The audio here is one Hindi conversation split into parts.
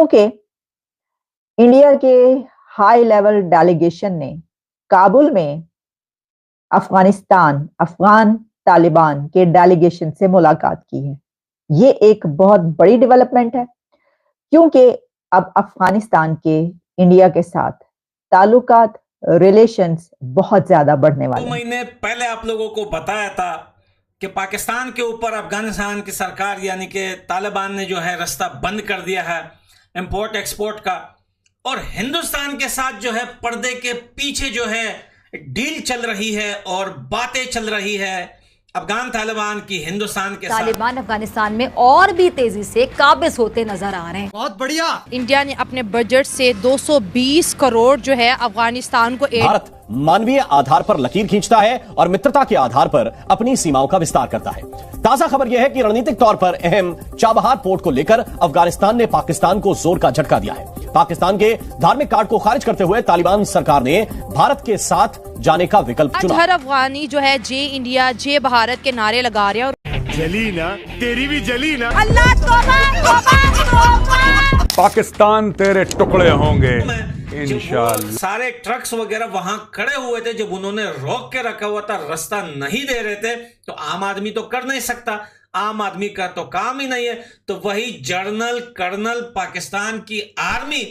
क्योंकि इंडिया के हाई लेवल डेलीगेशन ने काबुल में अफगान तालिबान के डेलीगेशन से मुलाकात की है। ये एक बहुत बड़ी डेवलपमेंट है क्योंकि अब अफगानिस्तान के इंडिया के साथ ताल्लुकात रिलेशंस बहुत ज्यादा बढ़ने वाले हैं। 2 महीने पहले आप लोगों को बताया था कि पाकिस्तान के ऊपर अफगानिस्तान की सरकार यानी कि तालिबान ने जो है रास्ता बंद कर दिया है इंपोर्ट एक्सपोर्ट का, और हिंदुस्तान के साथ जो है पर्दे के पीछे जो है डील चल रही है और बातें चल रही है अफगान तालिबान की हिंदुस्तान के साथ। तालिबान अफगानिस्तान में और भी तेजी से काबिज होते नजर आ रहे हैं। बहुत बढ़िया। इंडिया ने अपने बजट से 220 करोड़ जो है अफगानिस्तान को भारत मानवीय आधार पर लकीर खींचता है और मित्रता के आधार पर अपनी सीमाओं का विस्तार करता है। ताजा खबर यह है कि रणनीतिक तौर पर अहम चाबहार पोर्ट को लेकर अफगानिस्तान ने पाकिस्तान को जोर का झटका दिया है। पाकिस्तान के धार्मिक कार्ड को खारिज करते हुए तालिबान सरकार ने भारत के साथ जाने का विकल्प चुना। हर अफगानी जो है जे इंडिया जे भारत के नारे लगा रहे हैं। और जली ना, तेरी भी जली ना। अल्लाह तौबा। पाकिस्तान तेरे टुकड़े होंगे इंशाअल्लाह। सारे ट्रक्स वगैरह वहां खड़े हुए थे, जब उन्होंने रोक के रखा हुआ था, रास्ता नहीं दे रहे थे, तो आम आदमी तो कर नहीं सकता, आम आदमी का तो काम ही नहीं है। तो वही जनरल कर्नल पाकिस्तान की आर्मी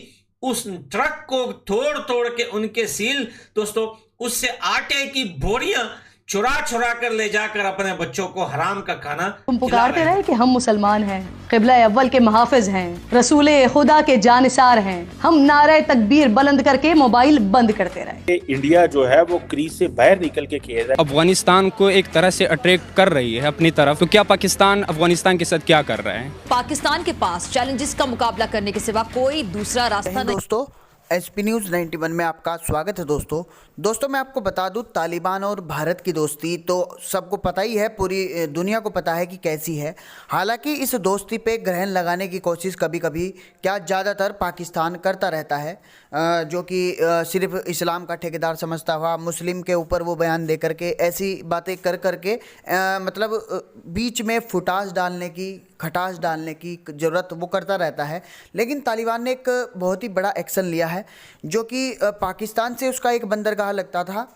उस ट्रक को तोड़ तोड़ के उनके सील दोस्तों उससे आटे की बोरियां चुरा चुरा कर ले जाकर अपने बच्चों को हराम का खाना हम पुकारते रहे कि हम मुसलमान हैं, क़िबला अव्वल के मुहाफ़िज़ हैं, रसूले खुदा के जानिसार हैं। हम नारे तकबीर बुलंद करके मोबाइल बंद करते रहे। इंडिया जो है वो क्रीज से बाहर निकल के खेल रहा है, अफगानिस्तान को एक तरह से अट्रैक्ट कर रही है अपनी तरफ। तो क्या पाकिस्तान अफगानिस्तान के साथ क्या कर रहा है? पाकिस्तान के पास चैलेंजेस का मुकाबला करने के सिवा कोई दूसरा रास्ता नहीं। दोस्तों एसपी न्यूज़ 91 में आपका स्वागत है। दोस्तों मैं आपको बता दूं, तालिबान और भारत की दोस्ती तो सबको पता ही है, पूरी दुनिया को पता है कि कैसी है। हालांकि इस दोस्ती पे ग्रहण लगाने की कोशिश कभी कभी क्या ज़्यादातर पाकिस्तान करता रहता है, जो कि सिर्फ इस्लाम का ठेकेदार समझता हुआ मुस्लिम के ऊपर वो बयान दे करके ऐसी बातें कर करके मतलब बीच में फुटास डालने की, खटास डालने की ज़रूरत वो करता रहता है। लेकिन तालिबान ने एक बहुत ही बड़ा एक्शन लिया है, जो कि पाकिस्तान से उसका एक बंदरगाह लगता था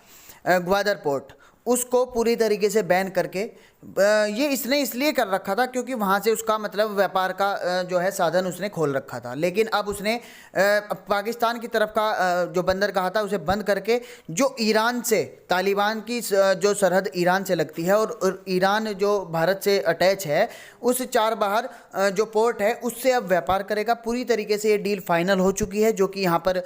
ग्वादर पोर्ट, उसको पूरी तरीके से बैन करके ये इसने इसलिए कर रखा था क्योंकि वहाँ से उसका मतलब व्यापार का जो है साधन उसने खोल रखा था। लेकिन अब उसने पाकिस्तान की तरफ का जो बंदरगाह था उसे बंद करके, जो ईरान से तालिबान की जो सरहद ईरान से लगती है और ईरान जो भारत से अटैच है, उस चाबहार जो पोर्ट है उससे अब व्यापार करेगा। पूरी तरीके से ये डील फाइनल हो चुकी है, जो कि यहाँ पर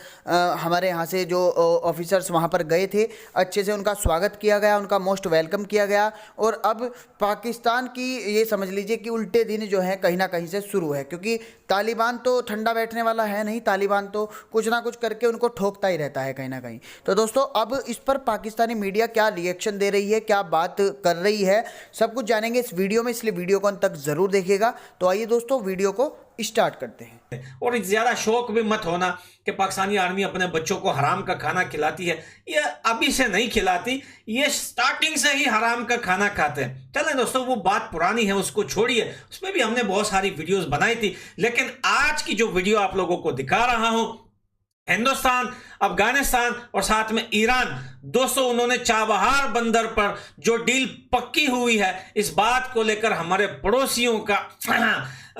हमारे यहाँ से जो ऑफिसर्स वहाँ पर गए थे, अच्छे से उनका स्वागत किया गया, उनका मोस्ट वेलकम किया गया। और अब पाकिस्तान की ये समझ लीजिए कि उल्टे दिन जो है कहीं ना कहीं से शुरू है, क्योंकि तालिबान तो ठंडा बैठने वाला है नहीं, तालिबान तो कुछ ना कुछ करके उनको ठोकता ही रहता है कहीं ना कहीं। तो दोस्तों अब इस पर पाकिस्तानी मीडिया क्या रिएक्शन दे रही है, क्या बात कर रही है, सब कुछ जानेंगे इस वीडियो में, इसलिए वीडियो को अंत तक ज़रूर देखिएगा। तो आइए दोस्तों वीडियो को स्टार्ट करते हैं। और ज्यादा शौक भी मत होना कि पाकिस्तानी आर्मी अपने बच्चों को हराम का खाना खिलाती है, ये अभी से नहीं खिलाती, ये स्टार्टिंग से ही हराम का खाना खाते हैं। चलें दोस्तों, वो बात पुरानी है, उसको छोड़िए, उसमें भी हमने बहुत सारी वीडियोस बनाई थी। लेकिन आज की जो वीडियो आप लोगों को दिखा रहा हूं, हिंदुस्तान, अफगानिस्तान और साथ में ईरान, दोस्तों उन्होंने चाबहार बंदर पर जो डील पक्की हुई है, इस बात को लेकर हमारे पड़ोसियों का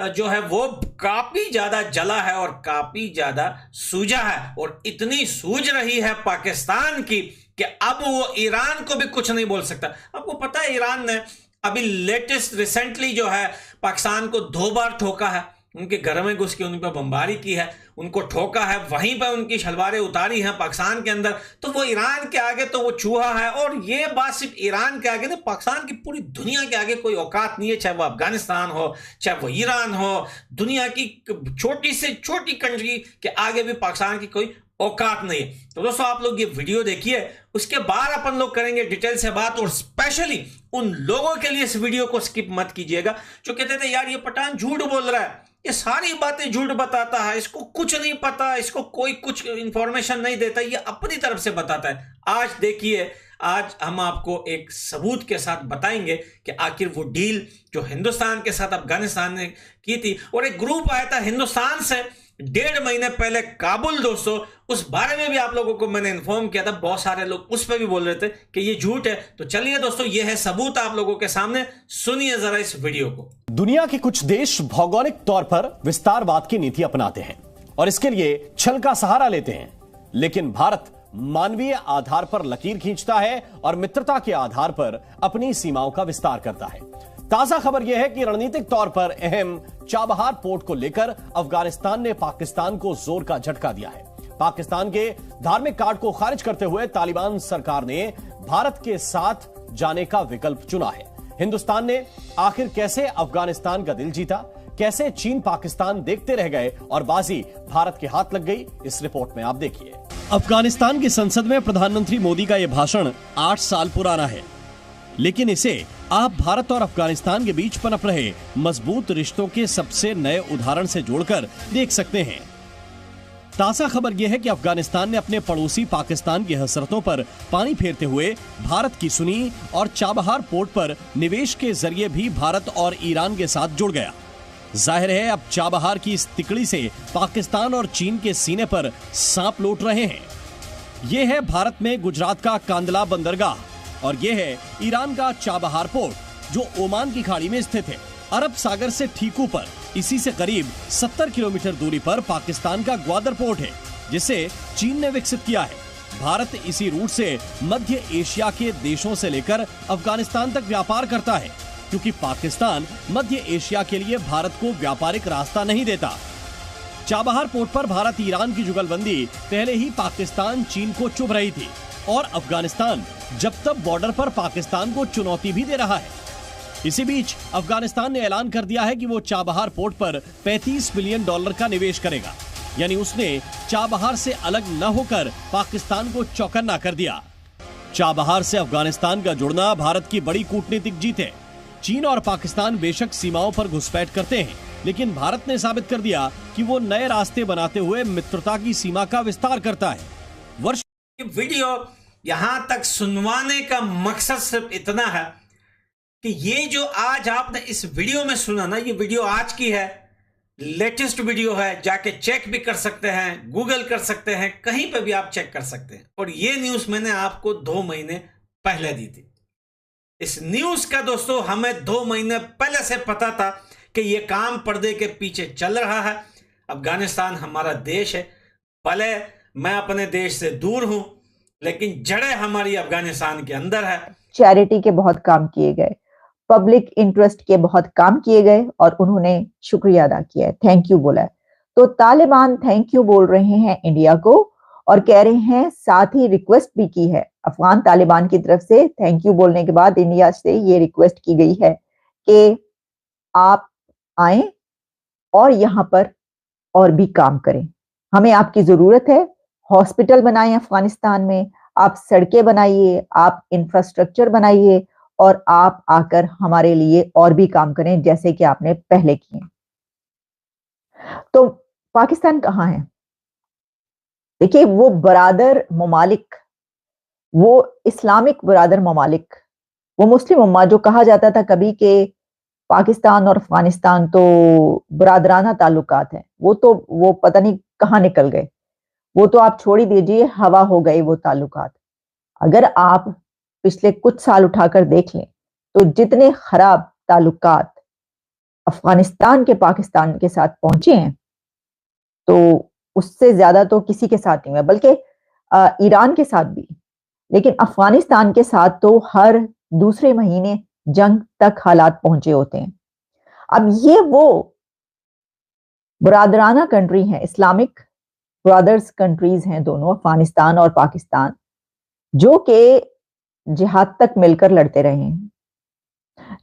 जो है वो काफी ज्यादा जला है और काफी ज्यादा सूझा है। और इतनी सूझ रही है पाकिस्तान की कि अब वो ईरान को भी कुछ नहीं बोल सकता। आपको पता है ईरान ने अभी लेटेस्ट रिसेंटली जो है पाकिस्तान को 2 बार ठोका है, उनके घर में घुस के उन पर बमबारी की है, उनको ठोका है, वहीं पर उनकी शलवारें उतारी हैं पाकिस्तान के अंदर। तो वो ईरान के आगे तो वो चूहा है। और ये बात सिर्फ ईरान के आगे नहीं, पाकिस्तान की पूरी दुनिया के आगे कोई औकात नहीं है, चाहे वो अफगानिस्तान हो, चाहे वो ईरान हो, दुनिया की छोटी से छोटी कंट्री के आगे भी पाकिस्तान की कोई औकात नहीं है। तो दोस्तों आप लोग ये वीडियो देखिए, उसके बाद अपन लोग करेंगे डिटेल से बात। और स्पेशली उन लोगों के लिए इस वीडियो को स्किप मत कीजिएगा जो कहते थे यार ये पठान झूठ बोल रहा है, ये सारी बातें झूठ बताता है, इसको कुछ नहीं पता, इसको कोई कुछ इंफॉर्मेशन नहीं देता, ये अपनी तरफ से बताता है। आज देखिए, आज हम आपको एक सबूत के साथ बताएंगे कि आखिर वो डील जो हिंदुस्तान के साथ अफगानिस्तान ने की थी, और एक ग्रुप आया था हिंदुस्तान से 1.5 महीने पहले काबुल दोस्तों, उस बारे में भी आप लोगों को मैंने इन्फॉर्म किया था। बहुत सारे लोग उस पर भी बोल रहे थे कि ये झूठ है। तो चलिए दोस्तों, ये है सबूत आप लोगों के सामने, सुनिए जरा इस वीडियो को। दुनिया के कुछ देश भौगोलिक तौर पर विस्तारवाद की नीति अपनाते हैं और इसके लिए छल का सहारा लेते हैं, लेकिन भारत मानवीय आधार पर लकीर खींचता है और मित्रता के आधार पर अपनी सीमाओं का विस्तार करता है। ताजा खबर यह है कि रणनीतिक तौर पर अहम चाबहार पोर्ट को लेकर अफगानिस्तान ने पाकिस्तान को जोर का झटका दिया है। पाकिस्तान के धार्मिक कार्ड को खारिज करते हुए तालिबान सरकार ने भारत के साथ जाने का विकल्प चुना है। हिंदुस्तान ने आखिर कैसे अफगानिस्तान का दिल जीता, कैसे चीन पाकिस्तान देखते रह गए और बाजी भारत के हाथ लग गई, इस रिपोर्ट में आप देखिए। अफगानिस्तान की संसद में प्रधानमंत्री मोदी का यह भाषण 8 साल पुराना है, लेकिन इसे आप भारत और अफगानिस्तान के बीच पनप रहे मजबूत रिश्तों के सबसे नए उदाहरण से जोड़कर देख सकते हैं। ताजा खबर यह है कि अफगानिस्तान ने अपने पड़ोसी पाकिस्तान की हसरतों पर पानी फेरते हुए भारत की सुनी और चाबहार पोर्ट पर निवेश के जरिए भी भारत और ईरान के साथ जुड़ गया। जाहिर है अब चाबहार की इस तिकड़ी से पाकिस्तान और चीन के सीने पर सांप लौट रहे हैं। यह है भारत में गुजरात का कांदला बंदरगाह और यह है ईरान का चाबहार पोर्ट, जो ओमान की खाड़ी में स्थित है। अरब सागर से ठीक ऊपर इसी से करीब 70 किलोमीटर दूरी पर पाकिस्तान का ग्वादर पोर्ट है, जिसे चीन ने विकसित किया है। भारत इसी रूट से मध्य एशिया के देशों से लेकर अफगानिस्तान तक व्यापार करता है, क्योंकि पाकिस्तान मध्य एशिया के लिए भारत को व्यापारिक रास्ता नहीं देता। चाबहार पोर्ट पर भारत ईरान की जुगलबंदी पहले ही पाकिस्तान चीन को चुभ रही थी और अफगानिस्तान जब तक बॉर्डर पर पाकिस्तान को चुनौती भी दे रहा है। इसी बीच अफगानिस्तान ने ऐलान कर दिया है कि वो चाबहार पोर्ट पर $35 बिलियन का निवेश करेगा, यानी उसने चाबहार से अलग न होकर पाकिस्तान को चौकन्ना कर दिया। चाबहार से अफगानिस्तान का जुड़ना भारत की बड़ी कूटनीतिक जीत है। चीन और पाकिस्तान बेशक सीमाओं पर घुसपैठ करते हैं, लेकिन भारत ने साबित कर दिया कि वो नए रास्ते बनाते हुए मित्रता की सीमा का विस्तार करता है। वीडियो यहां तक सुनवाने का मकसद सिर्फ इतना है कि ये जो आज आपने इस वीडियो में सुना ना, ये वीडियो आज की है, लेटेस्ट वीडियो है, जाके चेक भी कर सकते हैं, गूगल कर सकते हैं, कहीं पे भी आप चेक कर सकते हैं। और ये न्यूज़ मैंने आपको 2 महीने पहले दी थी। इस न्यूज़ का दोस्तों हमें 2 महीने पहले से पता था कि ये काम पर्दे के पीछे चल रहा है। अफगानिस्तान हमारा देश है, भले मैं अपने देश से दूर हूं, लेकिन जड़ें हमारी अफगानिस्तान के अंदर है। चैरिटी के बहुत काम किए गए, पब्लिक इंटरेस्ट के बहुत काम किए गए और उन्होंने शुक्रिया अदा किया है, थैंक यू बोला है। तो तालिबान थैंक यू बोल रहे हैं इंडिया को और कह रहे हैं, साथ ही रिक्वेस्ट भी की है अफगान तालिबान की तरफ से। थैंक यू बोलने के बाद इंडिया से ये रिक्वेस्ट की गई है कि आप आए और यहाँ पर और भी काम करें, हमें आपकी जरूरत है। हॉस्पिटल बनाएं अफगानिस्तान में, आप सड़कें बनाइए, आप इंफ्रास्ट्रक्चर बनाइए और आप आकर हमारे लिए और भी काम करें जैसे कि आपने पहले किए। तो पाकिस्तान कहाँ है? देखिए, वो बरादर ममालिक, वो इस्लामिक बरादर ममालिक, वो मुस्लिम उम्मा जो कहा जाता था कभी के पाकिस्तान और अफगानिस्तान तो बरादराना ताल्लुकात हैं, वो पता नहीं कहाँ निकल गए। वो तो आप छोड़ ही दीजिए, हवा हो गए वो ताल्लुकात। अगर आप पिछले कुछ साल उठाकर देख लें तो जितने खराब ताल्लुकात अफगानिस्तान के पाकिस्तान के साथ पहुंचे हैं, तो उससे ज्यादा तो किसी के साथ नहीं हुआ, बल्कि ईरान के साथ भी। लेकिन अफगानिस्तान के साथ तो हर दूसरे महीने जंग तक हालात पहुंचे होते हैं। अब ये वो बरादराना कंट्री है, इस्लामिक ब्रदर्स कंट्रीज हैं दोनों, अफगानिस्तान और पाकिस्तान, जो कि जिहाद तक मिलकर लड़ते रहे हैं,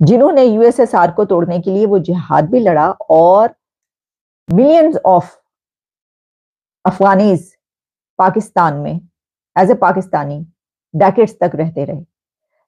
जिन्होंने यूएसएसआर को तोड़ने के लिए वो जिहाद भी लड़ा और मिलियंस ऑफ अफगानीज पाकिस्तान में एज ए पाकिस्तानी डेकेड्स तक रहते रहे।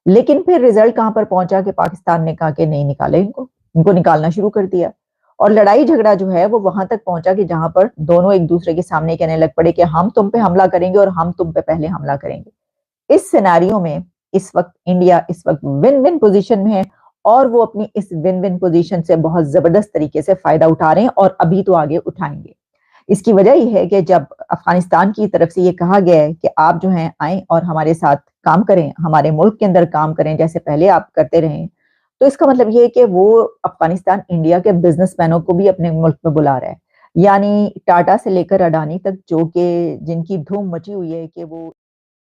लेकिन फिर रिजल्ट कहां पर पहुंचा कि पाकिस्तान ने कहा कि नहीं निकाले, इनको निकालना शुरू कर दिया और लड़ाई झगड़ा जो है वो वहां तक पहुंचा कि जहां पर दोनों एक दूसरे के सामने कहने लग पड़े कि हम तुम पे हमला करेंगे और हम तुम पे पहले हमला करेंगे। इस सिनेरियो में इस वक्त इंडिया इस वक्त विन विन पोजीशन में है और वो अपनी इस विन विन पोजीशन से बहुत जबरदस्त तरीके से फायदा उठा रहे हैं और अभी तो आगे उठाएंगे। इसकी वजह ये है कि जब अफगानिस्तान की तरफ से ये कहा गया है कि आप जो हैं आएं और हमारे साथ काम करें, हमारे मुल्क के अंदर काम करें जैसे पहले आप करते रहे, तो इसका मतलब ये है कि वो अफगानिस्तान इंडिया के बिजनेसमैनों को भी अपने मुल्क में बुला रहा है। यानी टाटा से लेकर अडानी तक जो कि जिनकी धूम मची हुई है कि वो